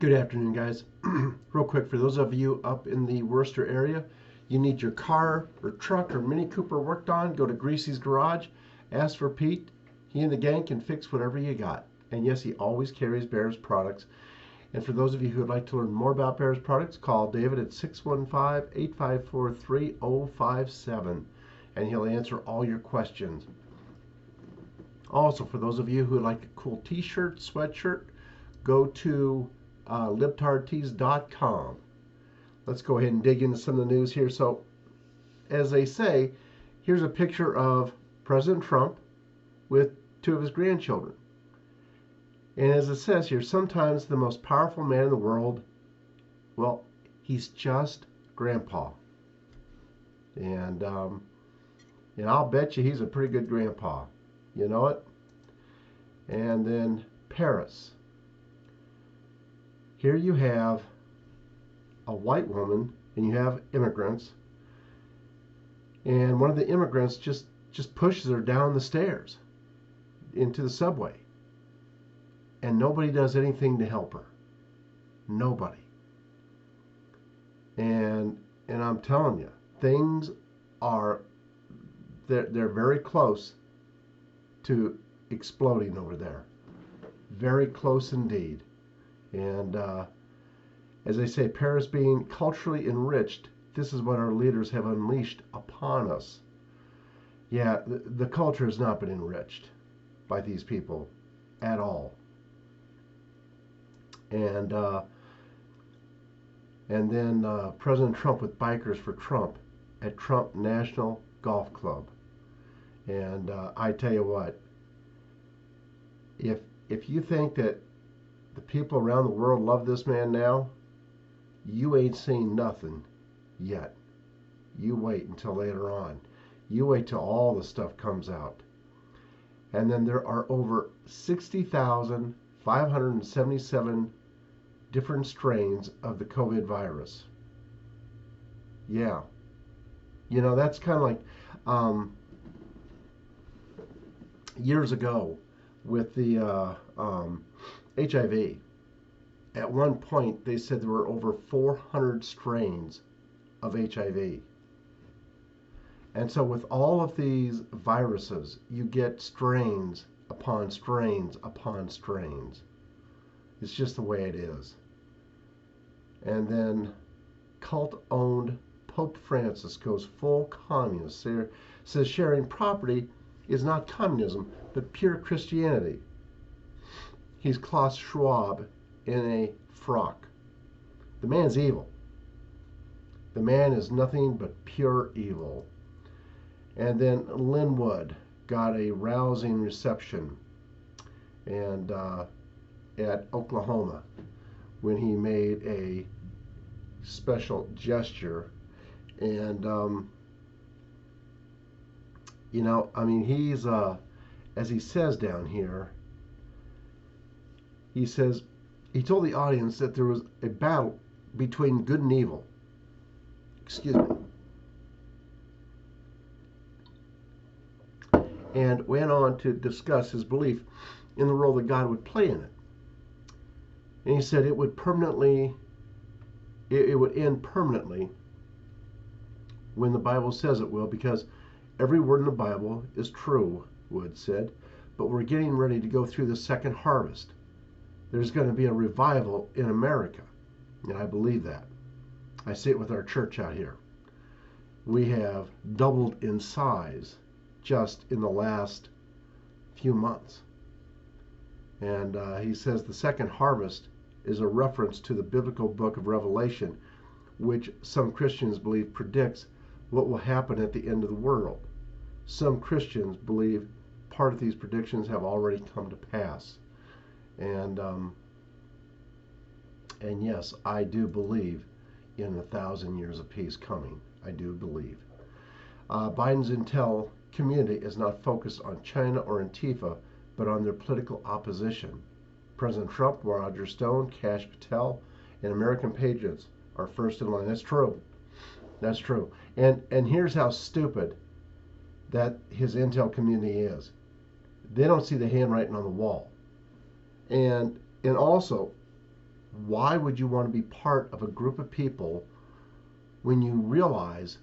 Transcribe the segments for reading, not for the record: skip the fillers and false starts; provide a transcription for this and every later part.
Good afternoon, guys. Real quick, for those of you up in the Worcester area, you need your car or truck or Mini Cooper worked on, go to Greasy's Garage, ask for Pete. He and the gang can fix whatever you got. And yes, he always carries Bears products. And for those of you who would like to learn more about Bears products, call David at 615-854-3057, and he'll answer all your questions. Also, for those of you who would like a cool t-shirt, sweatshirt, go to libtardtees.com. Let's go ahead and dig into some of the news here. So, as they say, here's a picture of President Trump with two of his grandchildren. And as it says here, sometimes the most powerful man in the world, well, he's just grandpa. And I'll bet you he's a pretty good grandpa. You know it? And then Paris. Here you have a white woman and you have immigrants. And one of the immigrants just pushes her down the stairs into the subway. And nobody does anything to help her. Nobody. And I'm telling you, things are they're very close to exploding over there. Very close indeed. And as they say, Paris being culturally enriched, this is what our leaders have unleashed upon us. Yeah, the culture has not been enriched by these people at all. And then President Trump with Bikers for Trump at Trump National Golf Club. And I tell you what, if you think that the people around the world love this man now, you ain't seen nothing yet. You wait until later on. You wait till all the stuff comes out. And then there are over 60,577 different strains of the COVID virus. Yeah. You know, that's kind of like years ago with the HIV. At one point, they said there were over 400 strains of HIV. And so with all of these viruses, you get strains upon strains upon strains. It's just the way it is. And then cult-owned Pope Francis goes full communist. Says sharing property is not communism, but pure Christianity. He's Klaus Schwab in a frock. The man's evil. The man is nothing but pure evil. And then Linwood got a rousing reception and at Oklahoma when he made a special gesture. And you know, I mean, he's as he says down here, he says he told the audience that there was a battle between good and evil. Excuse me. And went on to discuss his belief in the role that God would play in it. And he said it would end permanently when the Bible says it will, because every word in the Bible is true, Wood said, but we're getting ready to go through the second harvest. There's going to be a revival in America, and I believe that. I see it with our church out here. We have doubled in size just in the last few months. And he says the second harvest is a reference to the biblical book of Revelation, which some Christians believe predicts what will happen at the end of the world. Some Christians believe part of these predictions have already come to pass. And yes, I do believe in 1,000 years of peace coming. I do believe. Biden's intel community is not focused on China or Antifa, but on their political opposition. President Trump, Roger Stone, Kash Patel, and American patriots are first in line. That's true. That's true. And here's how stupid that his intel community is. They don't see the handwriting on the wall. And also, Why would you want to be part of a group of people when you realize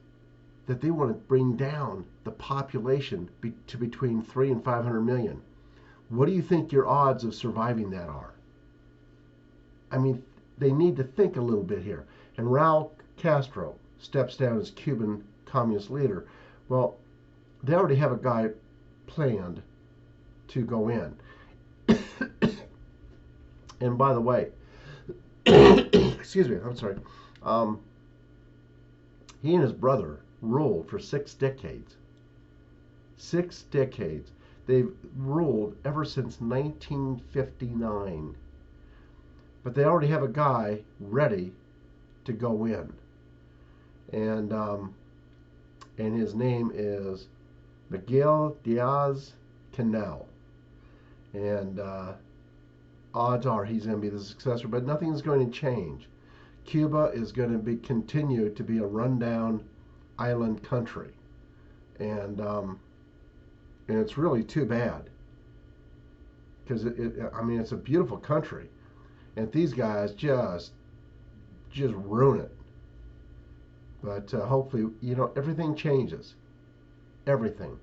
that they want to bring down the population to between 3 and 500 million? What do you think your odds of surviving that are? I mean, they need to think a little bit here. And Raul Castro steps down as Cuban communist leader. Well, they already have a guy planned to go in. And by the way, excuse me, I'm sorry. He and his brother ruled for 6 decades. 6 decades. They've ruled ever since 1959. But they already have a guy ready to go in. And his name is Miguel Diaz-Canel. And odds are he's going to be the successor, but nothing's going to change. Cuba is going to continue to be a rundown island country. And it's really too bad. Because I mean, it's a beautiful country. And these guys just ruin it. But hopefully, everything changes. Everything.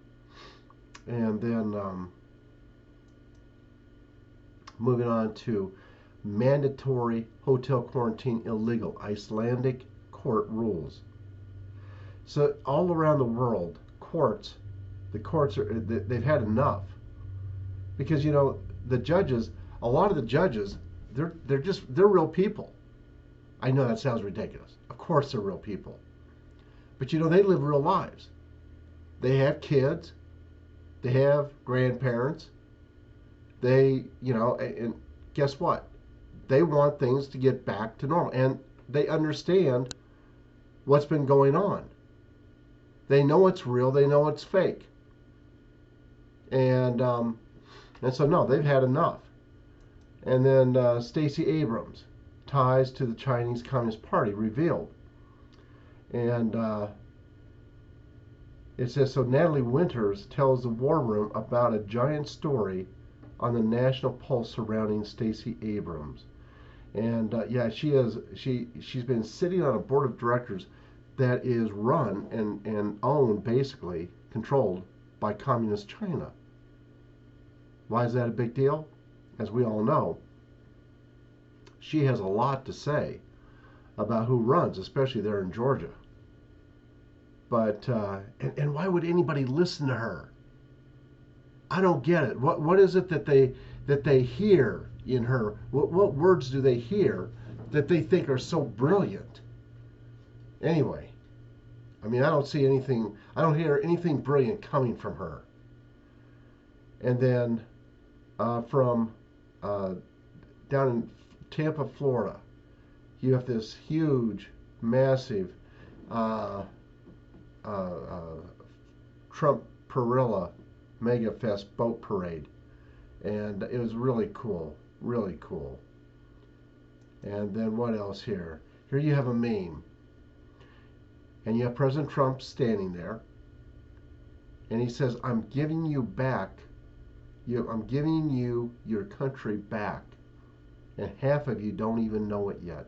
And then moving on to mandatory hotel quarantine illegal. Icelandic court rules. So all around the world, the courts they've had enough. Because the judges, a lot of the judges, they're real people. I know that sounds ridiculous. Of course they're real people. But they live real lives. They have kids. They have grandparents. And guess what? They want things to get back to normal. And they understand what's been going on. They know it's real. They know it's fake. And so, no, they've had enough. And then Stacey Abrams, ties to the Chinese Communist Party revealed. And it says, so Natalie Winters tells the War Room about a giant story on the national pulse surrounding Stacey Abrams. And she's been sitting on a board of directors that is run and owned, basically controlled by communist China. Why is that a big deal? As we all know, she has a lot to say about who runs, especially there in Georgia. But and why would anybody listen to her? I don't get it. What is it that they hear in her? What words do they hear that they think are so brilliant? Anyway, I mean, I don't hear anything brilliant coming from her. And then from down in Tampa, Florida, you have this huge, massive Trump Perilla Mega Fest boat parade. And it was really cool. Really cool. And then what else here? Here you have a meme. And you have President Trump standing there. And he says, I'm giving you back. I'm giving you your country back. And half of you don't even know it yet.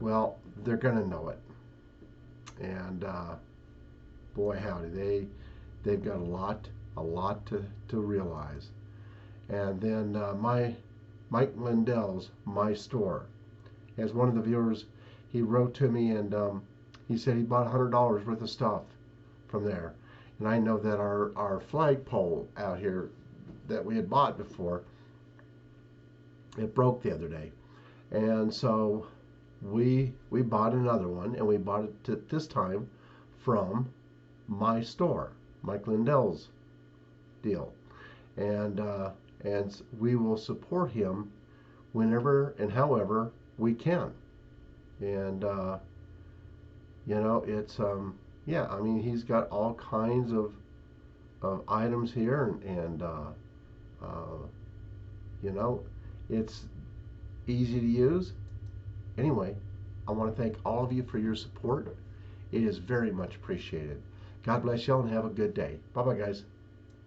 Well, they're going to know it. And boy, howdy, they've got a lot to realize. And then Mike Lindell's My Store. As one of the viewers, he wrote to me and he said he bought $100 worth of stuff from there. And I know that our flagpole out here that we had bought before, it broke the other day. And so we bought another one, and we bought it this time from My Store, Mike Lindell's deal. And we will support him whenever and however we can. And it's I mean, he's got all kinds of items here, and it's easy to use. Anyway, I want to thank all of you for your support. It is very much appreciated. God bless y'all and have a good day. Bye-bye, guys.